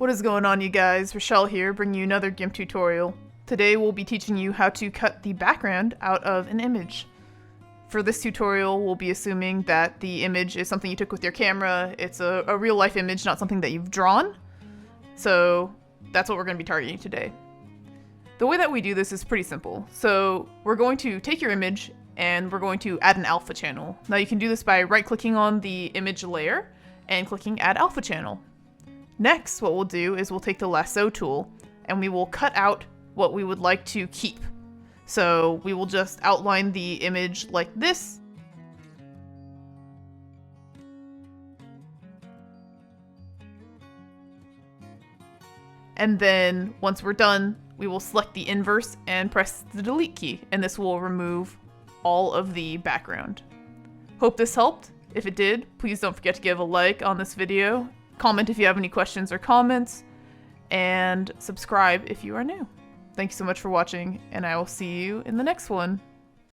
What is going on, you guys? Rochelle here, bringing you another Gimp tutorial. Today we'll be teaching you how to cut the background out of an image. For this tutorial, we'll be assuming that the image is something you took with your camera. It's a real-life image, not something that you've drawn. So that's what we're going to be targeting today. The way that we do this is pretty simple. So we're going to take your image and we're going to add an alpha channel. Now you can do this by right-clicking on the image layer and clicking Add Alpha Channel. Next, what we'll do is we'll take the Lasso tool and we will cut out what we would like to keep. So we will just outline the image like this. And then once we're done, we will select the inverse and press the delete key, and this will remove all of the background. Hope this helped. If it did, please don't forget to give a like on this video, comment if you have any questions or comments, and subscribe if you are new. Thank you so much for watching, and I will see you in the next one.